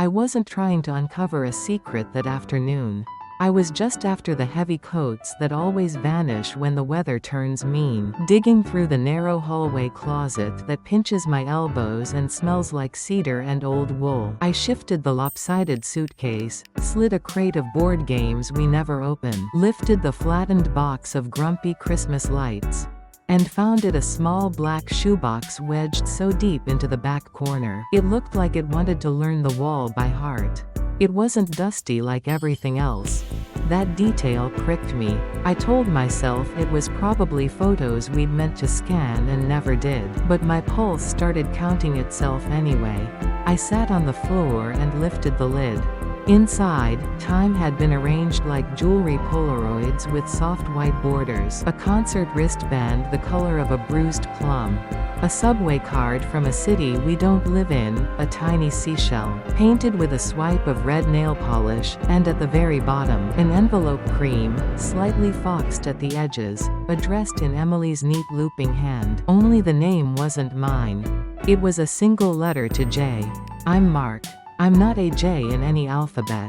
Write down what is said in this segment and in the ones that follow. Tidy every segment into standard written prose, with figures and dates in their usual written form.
I wasn't trying to uncover a secret that afternoon. I was just after the heavy coats that always vanish when the weather turns mean. Digging through the narrow hallway closet that pinches my elbows and smells like cedar and old wool. I shifted the lopsided suitcase, slid a crate of board games we never open, lifted the flattened box of grumpy Christmas lights, and found it a small black shoebox wedged so deep into the back corner. It looked like it wanted to learn the wall by heart. It wasn't dusty like everything else. That detail pricked me. I told myself it was probably photos we'd meant to scan and never did. But my pulse started counting itself anyway. I sat on the floor and lifted the lid. Inside, time had been arranged like jewelry Polaroids with soft white borders, a concert wristband the color of a bruised plum, a subway card from a city we don't live in, a tiny seashell, painted with a swipe of red nail polish, and at the very bottom, an envelope cream, slightly foxed at the edges, addressed in Emily's neat looping hand. Only the name wasn't mine. It was a single letter to J. I'm Mark. I'm not a J in any alphabet.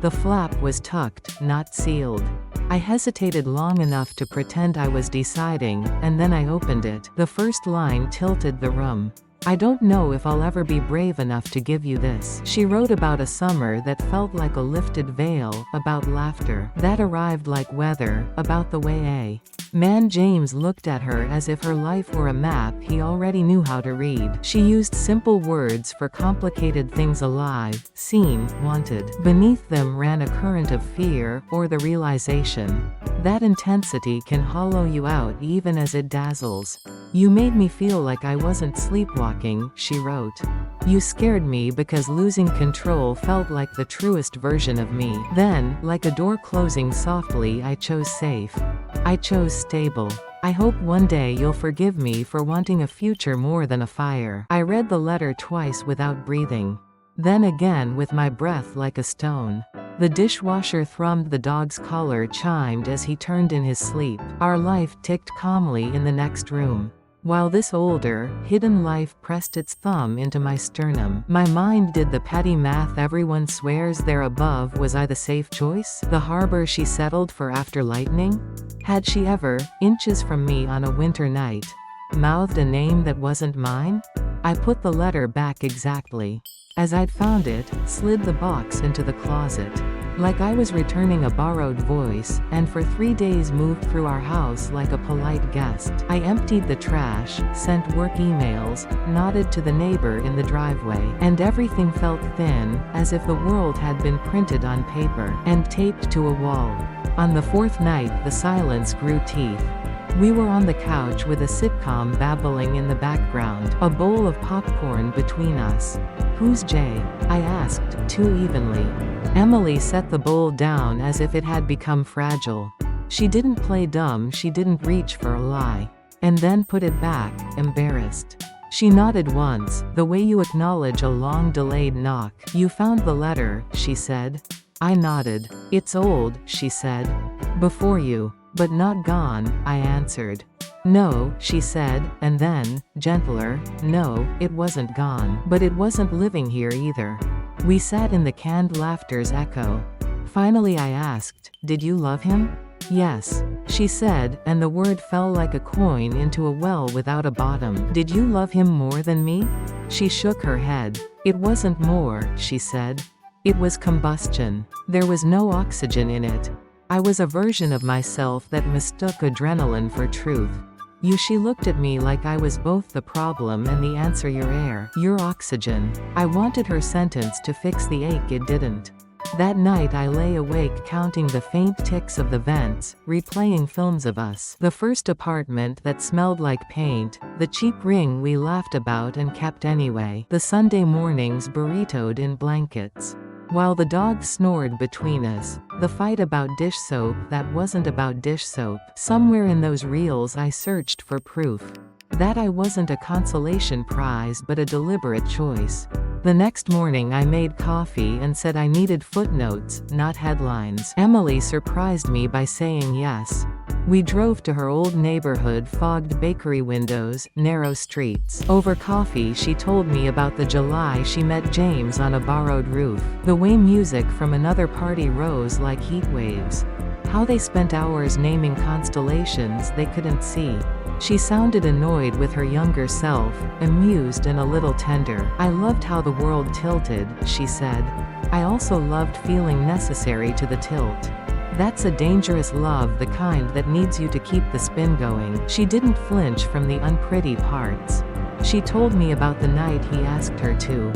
The flap was tucked, not sealed. I hesitated long enough to pretend I was deciding, and then I opened it. The first line tilted the room. I don't know if I'll ever be brave enough to give you this. She wrote about a summer that felt like a lifted veil, about laughter that arrived like weather, about the way a man James looked at her as if her life were a map he already knew how to read. She used simple words for complicated things: alive, seen, wanted. Beneath them ran a current of fear, or the realization that intensity can hollow you out even as it dazzles. You made me feel like I wasn't sleepwalking, she wrote. You scared me because losing control felt like the truest version of me. Then, like a door closing softly, I chose safe. I chose stable. I hope one day you'll forgive me for wanting a future more than a fire. I read the letter twice without breathing. Then again with my breath like a stone. The dishwasher thrummed, the dog's collar chimed as he turned in his sleep. Our life ticked calmly in the next room, while this older, hidden life pressed its thumb into my sternum. My mind did the petty math everyone swears they're above. Was I the safe choice? The harbor she settled for after lightning? Had she ever, inches from me on a winter night, mouthed a name that wasn't mine? I put the letter back exactly as I'd found it, slid the box into the closet, like I was returning a borrowed voice, and for 3 days moved through our house like a polite guest. I emptied the trash, sent work emails, nodded to the neighbor in the driveway, and everything felt thin, as if the world had been printed on paper and taped to a wall. On the fourth night, the silence grew teeth. We were on the couch with a sitcom babbling in the background, a bowl of popcorn between us. Who's Jay? I asked, too evenly. Emily set the bowl down as if it had become fragile. She didn't play dumb, she didn't reach for a lie. And then put it back, embarrassed. She nodded once, the way you acknowledge a long-delayed knock. You found the letter, she said. I nodded. It's old, she said. Before you. But not gone, I answered. No, she said, and then, gentler, no, it wasn't gone. But it wasn't living here either. We sat in the canned laughter's echo. Finally I asked, did you love him? Yes, she said, and the word fell like a coin into a well without a bottom. Did you love him more than me? She shook her head. It wasn't more, she said. It was combustion. There was no oxygen in it. I was a version of myself that mistook adrenaline for truth. She looked at me like I was both the problem and the answer. Your air, your oxygen. I wanted her sentence to fix the ache, it didn't. That night I lay awake counting the faint ticks of the vents, replaying films of us. The first apartment that smelled like paint, the cheap ring we laughed about and kept anyway, the Sunday mornings burritoed in blankets, while the dog snored between us, the fight about dish soap that wasn't about dish soap. Somewhere in those reels I searched for proof that I wasn't a consolation prize but a deliberate choice. The next morning I made coffee and said I needed footnotes, not headlines. Emily surprised me by saying yes. We drove to her old neighborhood, fogged bakery windows, narrow streets. Over coffee she told me about the July she met James on a borrowed roof. The way music from another party rose like heat waves. How they spent hours naming constellations they couldn't see. She sounded annoyed with her younger self, amused and a little tender. I loved how the world tilted, she said. I also loved feeling necessary to the tilt. That's a dangerous love, the kind that needs you to keep the spin going. She didn't flinch from the unpretty parts. She told me about the night he asked her to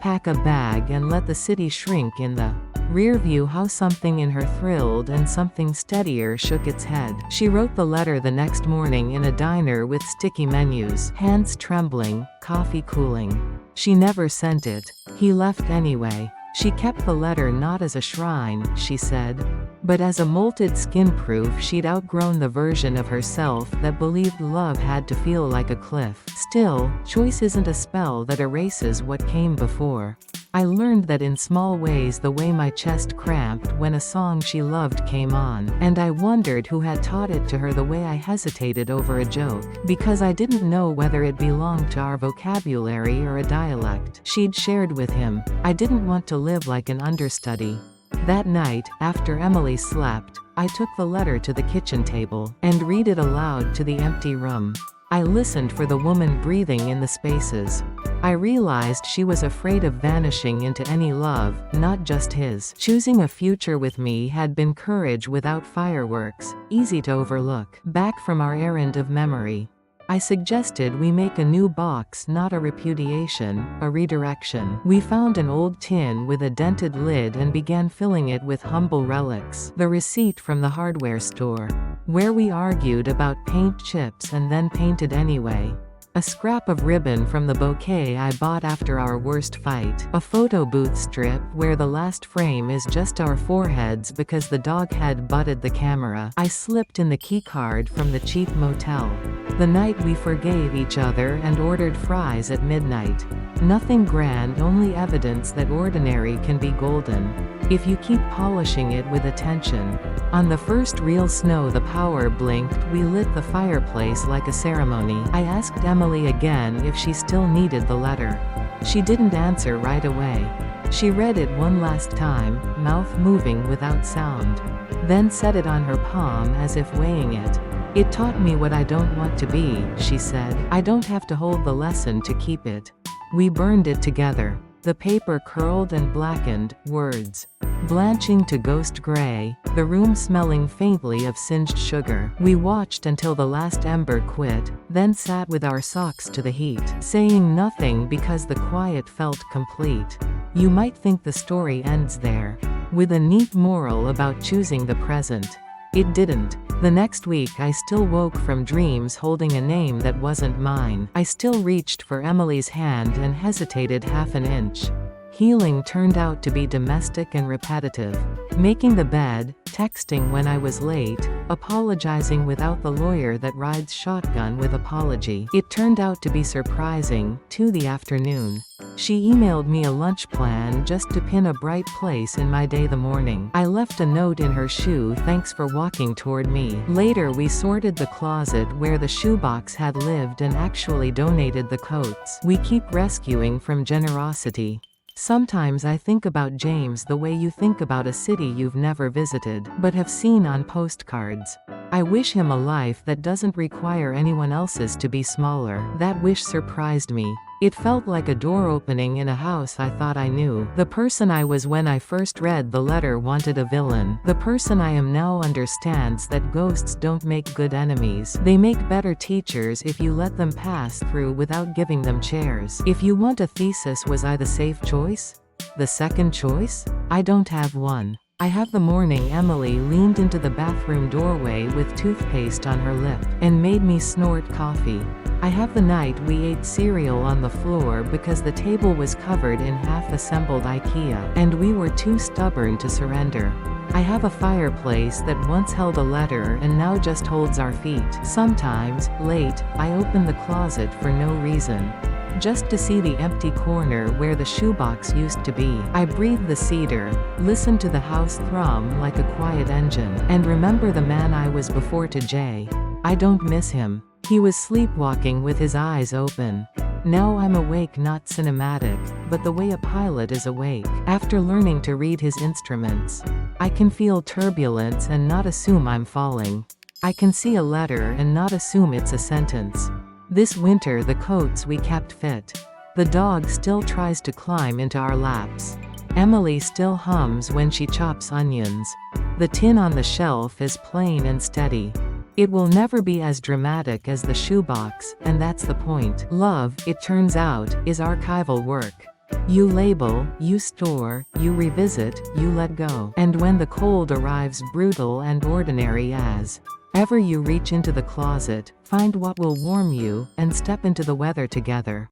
pack a bag and let the city shrink in the rear view, how something in her thrilled and something steadier shook its head. She wrote the letter the next morning in a diner with sticky menus, hands trembling, coffee cooling. She never sent it. He left anyway. She kept the letter not as a shrine, she said, but as a molted skin proof she'd outgrown the version of herself that believed love had to feel like a cliff. Still, choice isn't a spell that erases what came before. I learned that in small ways, the way my chest cramped when a song she loved came on, and I wondered who had taught it to her, the way I hesitated over a joke, because I didn't know whether it belonged to our vocabulary or a dialect she'd shared with him. I didn't want to live like an understudy. That night, after Emily slept, I took the letter to the kitchen table, and read it aloud to the empty room. I listened for the woman breathing in the spaces. I realized she was afraid of vanishing into any love, not just his. Choosing a future with me had been courage without fireworks, easy to overlook. Back from our errand of memory, I suggested we make a new box, not a repudiation, a redirection. We found an old tin with a dented lid and began filling it with humble relics. The receipt from the hardware store, where we argued about paint chips and then painted anyway. A scrap of ribbon from the bouquet I bought after our worst fight. A photo booth strip where the last frame is just our foreheads because the dog had butted the camera. I slipped in the keycard from the cheap motel. The night we forgave each other and ordered fries at midnight. Nothing grand, only evidence that ordinary can be golden, if you keep polishing it with attention. On the first real snow the power blinked, we lit the fireplace like a ceremony. I asked Emily again if she still needed the letter. She didn't answer right away. She read it one last time, mouth moving without sound, then set it on her palm as if weighing it. It taught me what I don't want to be, she said. I don't have to hold the lesson to keep it. We burned it together. The paper curled and blackened, words blanching to ghost gray, the room smelling faintly of singed sugar. We watched until the last ember quit, then sat with our socks to the heat, saying nothing because the quiet felt complete. You might think the story ends there, with a neat moral about choosing the present. It didn't. The next week I still woke from dreams holding a name that wasn't mine. I still reached for Emily's hand and hesitated half an inch. Healing turned out to be domestic and repetitive. Making the bed, texting when I was late, apologizing without the lawyer that rides shotgun with apology. It turned out to be surprising, to the afternoon. She emailed me a lunch plan just to pin a bright place in my day the morning. I left a note in her shoe, thanks for walking toward me. Later we sorted the closet where the shoebox had lived and actually donated the coats we keep rescuing from generosity. Sometimes I think about James the way you think about a city you've never visited, but have seen on postcards. I wish him a life that doesn't require anyone else's to be smaller. That wish surprised me. It felt like a door opening in a house I thought I knew. The person I was when I first read the letter wanted a villain. The person I am now understands that ghosts don't make good enemies. They make better teachers if you let them pass through without giving them chairs. If you want a thesis, was I the safe choice? The second choice? I don't have one. I have the morning Emily leaned into the bathroom doorway with toothpaste on her lip and made me snort coffee. I have the night we ate cereal on the floor because the table was covered in half-assembled IKEA, and we were too stubborn to surrender. I have a fireplace that once held a letter and now just holds our feet. Sometimes, late, I open the closet for no reason. just to see the empty corner where the shoebox used to be. I breathe the cedar, listen to the house thrum like a quiet engine, and remember the man I was before to Jay. I don't miss him. He was sleepwalking with his eyes open. Now I'm awake, not cinematic, but the way a pilot is awake. After learning to read his instruments, I can feel turbulence and not assume I'm falling. I can see a letter and not assume it's a sentence. This winter the coats we kept fit. The dog still tries to climb into our laps. Emily still hums when she chops onions. The tin on the shelf is plain and steady. It will never be as dramatic as the shoebox, and that's the point. Love, it turns out, is archival work. You label, you store, you revisit, you let go. And when the cold arrives brutal and ordinary as ever, you reach into the closet, find what will warm you, and step into the weather together.